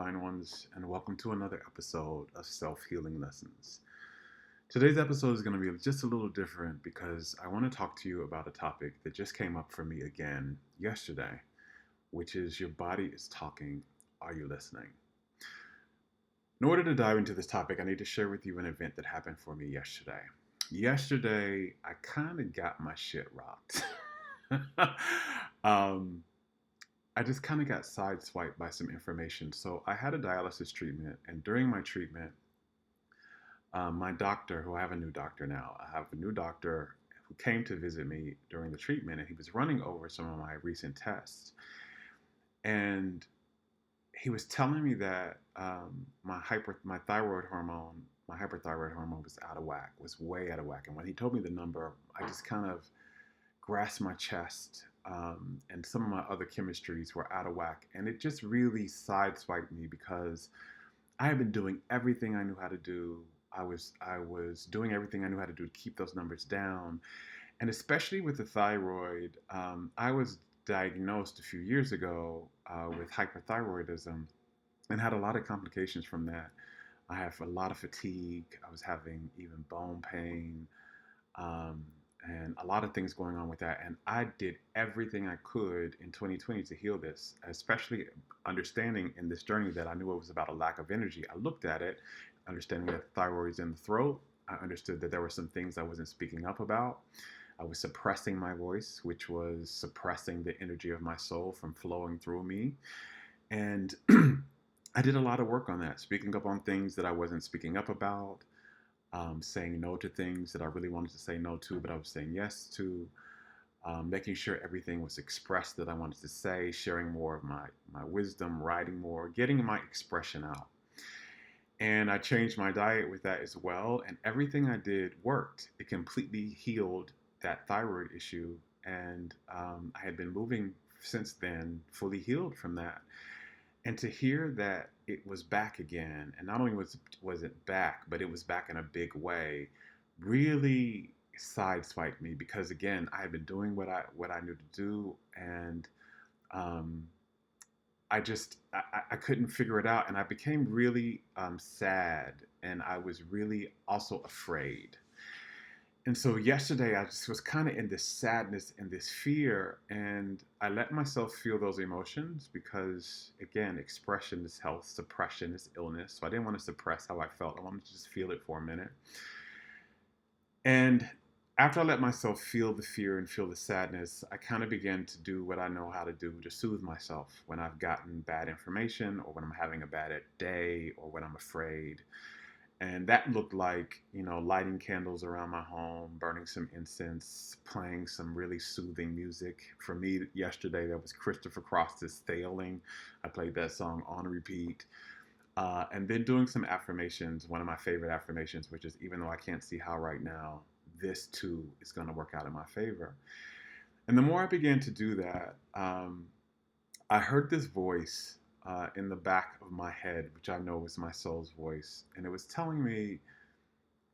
Divine Ones, and welcome to another episode of Self Healing Lessons. Today's episode is going to be just a little different because I want to talk to you about a topic that just came up for me again yesterday, which is your body is talking. Are you listening? In order to dive into this topic, I need to share with you an event that happened for me yesterday. Yesterday, I kind of got my shit rocked. um, I just kind of got sideswiped by some information. So I had a dialysis treatment, and during my treatment, my doctor, who I have a new doctor now, I have a new doctor who came to visit me during the treatment, and he was running over some of my recent tests, and he was telling me that my thyroid hormone, my hyperthyroid hormone, was out of whack, was way out of whack. And when he told me the number, I just kind of grasped my chest, and some of my other chemistries were out of whack. And it just really sideswiped me because I had been doing everything I knew how to do. I was doing everything I knew how to do to keep those numbers down. And especially with the thyroid, I was diagnosed a few years ago with hyperthyroidism and had a lot of complications from that. I have a lot of fatigue. I was having even bone pain. Um, and a lot of things going on with that. And I did everything I could in 2020 to heal this, especially understanding in this journey that I knew it was about a lack of energy. I looked at it, understanding that the thyroid is in the throat. I understood that there were some things I wasn't speaking up about. I was suppressing my voice, which was suppressing the energy of my soul from flowing through me. And I did a lot of work on that, speaking up on things that I wasn't speaking up about, saying no to things that I really wanted to say no to, but I was saying yes to, making sure everything was expressed that I wanted to say, sharing more of my wisdom, writing more, getting my expression out. And I changed my diet with that as well. And everything I did worked. It completely healed that thyroid issue. And I had been moving since then, fully healed from that. And to hear that it was back again, and not only was it back, but it was back in a big way, really sideswiped me because again, I had been doing what I knew to do, and um, I couldn't figure it out, and I became really sad, and I was really also afraid. And so yesterday I just was kind of in this sadness and this fear, and I let myself feel those emotions because, again, expression is health, suppression is illness. So I didn't want to suppress how I felt. I wanted to just feel it for a minute. And after I let myself feel the fear and feel the sadness, I kind of began to do what I know how to do to soothe myself when I've gotten bad information or when I'm having a bad day or when I'm afraid. And that looked like, lighting candles around my home, burning some incense, playing some really soothing music. For me, yesterday, that was Christopher Cross's Failing. I played that song on repeat. And then doing some affirmations, one of my favorite affirmations, which is even though I can't see how right now, this too is going to work out in my favor. And the more I began to do that, I heard this voice in the back of my head, which I know was my soul's voice. And it was telling me,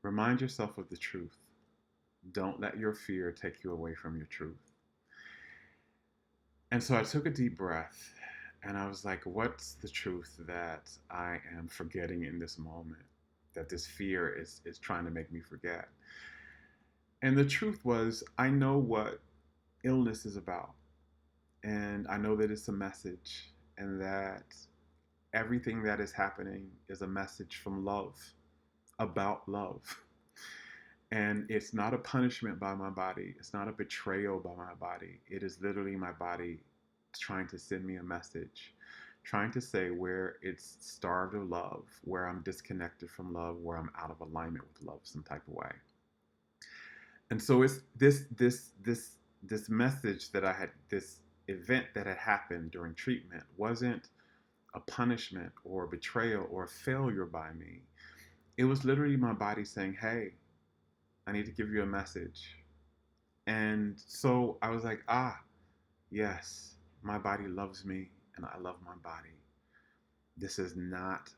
remind yourself of the truth. Don't let your fear take you away from your truth. And so I took a deep breath and I was like, what's the truth that I am forgetting in this moment? That this fear is trying to make me forget. And the truth was, I know what illness is about. And I know that it's a message and that everything that is happening is a message from love, about love. And it's not a punishment by my body. It's not a betrayal by my body. It is literally my body trying to send me a message, trying to say where it's starved of love, where I'm disconnected from love, where I'm out of alignment with love some type of way. And so it's this message that I had, this event that had happened during treatment wasn't a punishment or a betrayal or a failure by me. It was literally my body saying, hey, I need to give you a message. And so I was like, yes, my body loves me and I love my body. This is not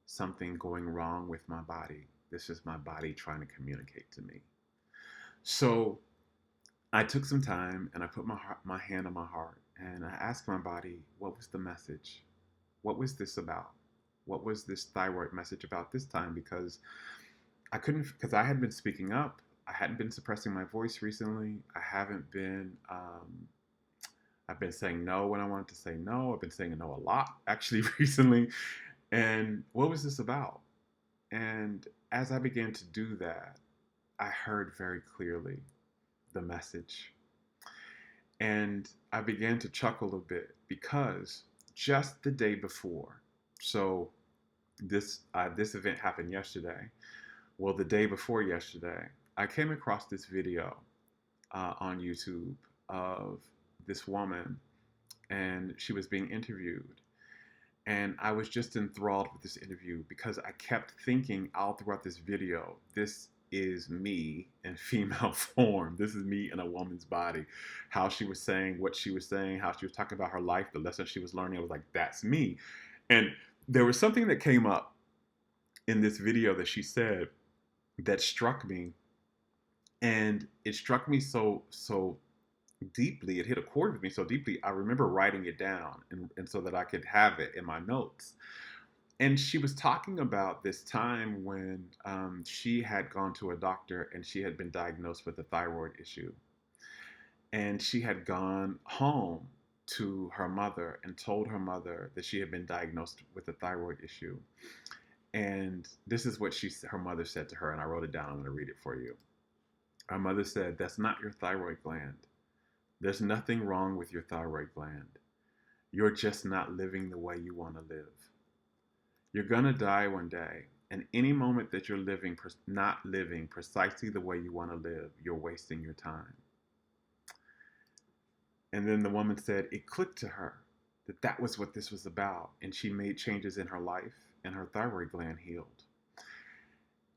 something going wrong with my body. This is my body trying to communicate to me. So I took some time and I put my hand on my heart and I asked my body, what was the message? What was this about? What was this thyroid message about this time? Because because I had been speaking up. I hadn't been suppressing my voice recently. I've been saying no when I wanted to say no. I've been saying no a lot actually recently. And what was this about? And as I began to do that, I heard very clearly the message. And I began to chuckle a bit because just the day before, so this event happened yesterday. Well, the day before yesterday, I came across this video on YouTube of this woman, and she was being interviewed. And I was just enthralled with this interview because I kept thinking all throughout this video, this is me in female form. This is me in a woman's body. How she was saying what she was saying, how she was talking about her life, the lessons she was learning. I was like, that's me. And there was something that came up in this video that she said that struck me. And it struck me so deeply. It hit a chord with me so deeply. I remember writing it down and so that I could have it in my notes. And she was talking about this time when she had gone to a doctor and she had been diagnosed with a thyroid issue. And she had gone home to her mother and told her mother that she had been diagnosed with a thyroid issue. And this is what her mother said to her, and I wrote it down. I'm going to read it for you. Her mother said, "That's not your thyroid gland. There's nothing wrong with your thyroid gland. You're just not living the way you want to live. You're going to die one day, and any moment that you're not living precisely the way you want to live, you're wasting your time." And then the woman said it clicked to her that that was what this was about, and she made changes in her life, and her thyroid gland healed.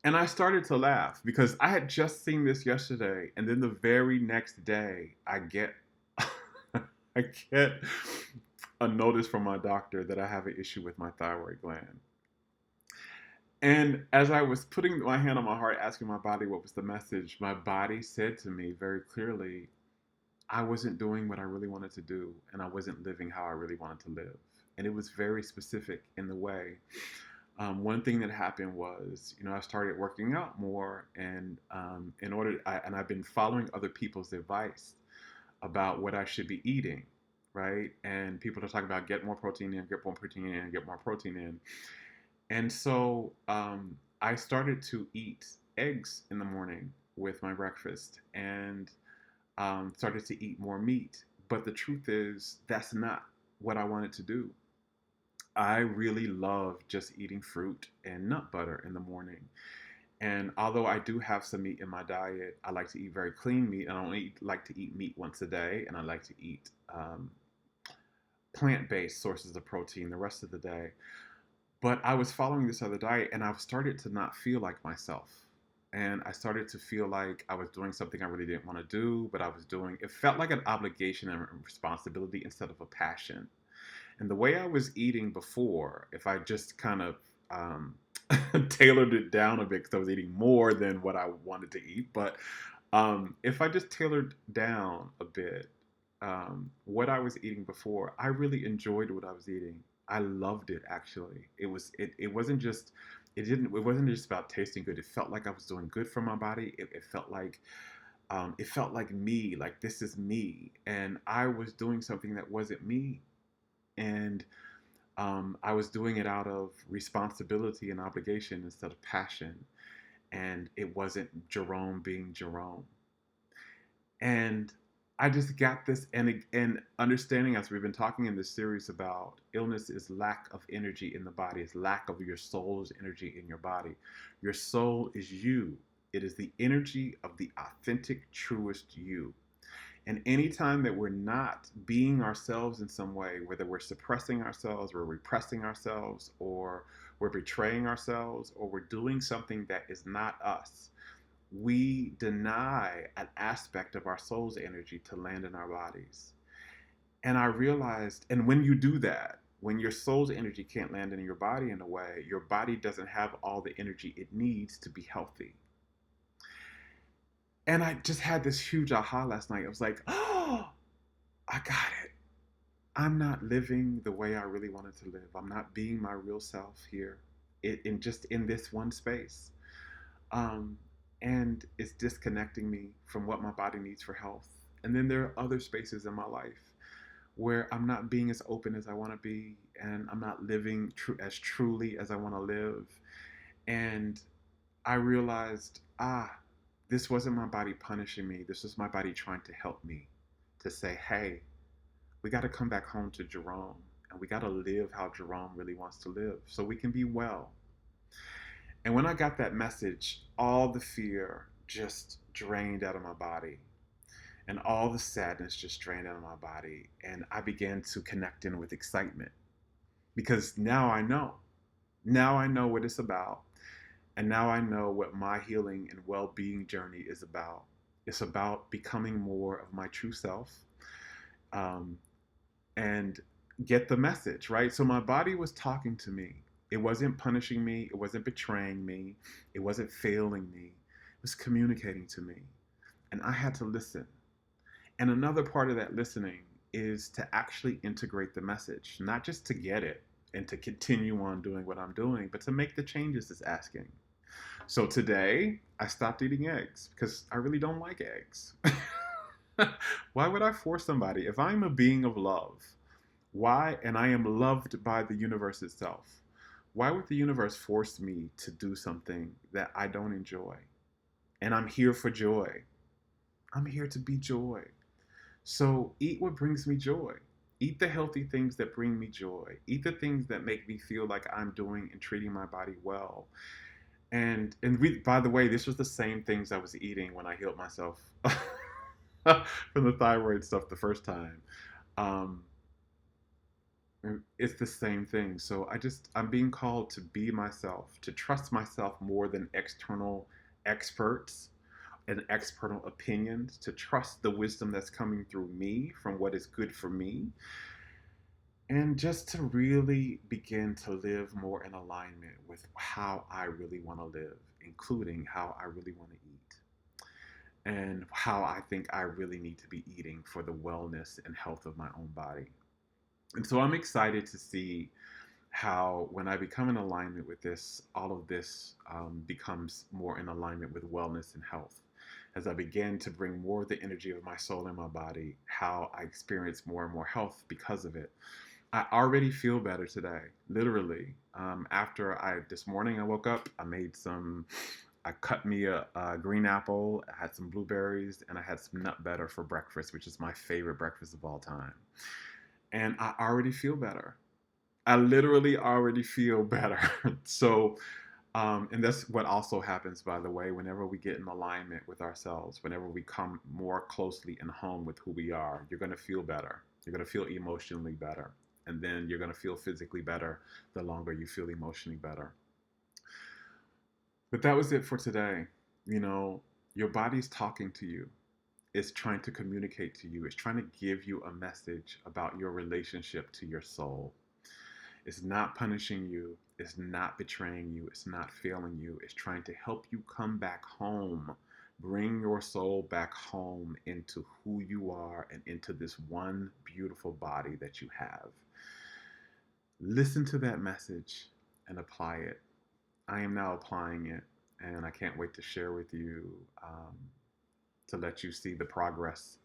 And I started to laugh because I had just seen this yesterday, and then the very next day, I get I get a notice from my doctor that I have an issue with my thyroid gland. And as I was putting my hand on my heart, asking my body what was the message, my body said to me very clearly, I wasn't doing what I really wanted to do, and I wasn't living how I really wanted to live. And it was very specific in the way. One thing that happened was, I started working out more, and I've been following other people's advice about what I should be eating, right? And people are talking about get more protein in, get more protein in, get more protein in. And so I started to eat eggs in the morning with my breakfast, and started to eat more meat. But the truth is, that's not what I wanted to do. I really love just eating fruit and nut butter in the morning. And although I do have some meat in my diet, I like to eat very clean meat. And I only like to eat meat once a day. And I like to eat plant-based sources of protein the rest of the day. But I was following this other diet, and I started to not feel like myself. And I started to feel like I was doing something I really didn't want to do, but it felt like an obligation and responsibility instead of a passion. And the way I was eating before, if I just kind of tailored it down a bit, because I was eating more than what I wanted to eat, but if I just tailored down a bit, what I was eating before, I really enjoyed what I was eating. I loved it actually. It wasn't just about tasting good. It felt like I was doing good for my body. It felt like me, like this is me, and I was doing something that wasn't me. And I was doing it out of responsibility and obligation instead of passion. And it wasn't Jerome being Jerome. And I just got this, and understanding, as we've been talking in this series about illness, is lack of energy in the body, is lack of your soul's energy in your body. Your soul is you. It is the energy of the authentic, truest you. And anytime that we're not being ourselves in some way, whether we're suppressing ourselves, we're repressing ourselves, or we're betraying ourselves, or we're doing something that is not us, we deny an aspect of our soul's energy to land in our bodies. And I realized, and when you do that, when your soul's energy can't land in your body in a way, your body doesn't have all the energy it needs to be healthy. And I just had this huge aha last night. I was like, oh, I got it. I'm not living the way I really wanted to live. I'm not being my real self here, in just in this one space. Um, and it's disconnecting me from what my body needs for health. And then there are other spaces in my life where I'm not being as open as I want to be, and I'm not living as truly as I want to live. And I realized, this wasn't my body punishing me. This was my body trying to help me, to say, hey, we got to come back home to Jerome, and we got to live how Jerome really wants to live so we can be well. And when I got that message, all the fear just drained out of my body, and all the sadness just drained out of my body. And I began to connect in with excitement because now I know. Now I know what it's about. And now I know what my healing and well being journey is about. It's about becoming more of my true self, um, and get the message, right? So my body was talking to me. It wasn't punishing me. It wasn't betraying me. It wasn't failing me. It was communicating to me. And I had to listen. And another part of that listening is to actually integrate the message, not just to get it and to continue on doing what I'm doing, but to make the changes it's asking. So today, I stopped eating eggs because I really don't like eggs. Why would I force somebody? If I'm a being of love, why, and I am loved by the universe itself, why would the universe force me to do something that I don't enjoy? And I'm here for joy. I'm here to be joy. So eat what brings me joy. Eat the healthy things that bring me joy. Eat the things that make me feel like I'm doing and treating my body well. And by the way, this was the same things I was eating when I healed myself from the thyroid stuff the first time. Um, it's the same thing. So I'm being called to be myself, to trust myself more than external experts and external opinions, to trust the wisdom that's coming through me from what is good for me, and just to really begin to live more in alignment with how I really want to live, including how I really want to eat and how I think I really need to be eating for the wellness and health of my own body. And so I'm excited to see how, when I become in alignment with this, all of this becomes more in alignment with wellness and health. As I begin to bring more of the energy of my soul in my body, how I experience more and more health because of it. I already feel better today, literally. This morning I woke up, I cut me a green apple, I had some blueberries, and I had some nut butter for breakfast, which is my favorite breakfast of all time. And I already feel better. I literally already feel better. So, and that's what also happens, by the way, whenever we get in alignment with ourselves, whenever we come more closely in home with who we are, you're going to feel better. You're going to feel emotionally better. And then you're going to feel physically better the longer you feel emotionally better. But that was it for today. You know, your body's talking to you. It's trying to communicate to you. It's trying to give you a message about your relationship to your soul. It's not punishing you. It's not betraying you. It's not failing you. It's trying to help you come back home. Bring your soul back home into who you are and into this one beautiful body that you have. Listen to that message and apply it. I am now applying it, and I can't wait to share with you, to let you see the progress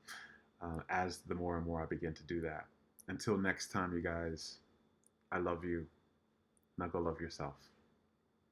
as the more and more I begin to do that. Until next time, you guys, I love you. Now go love yourself.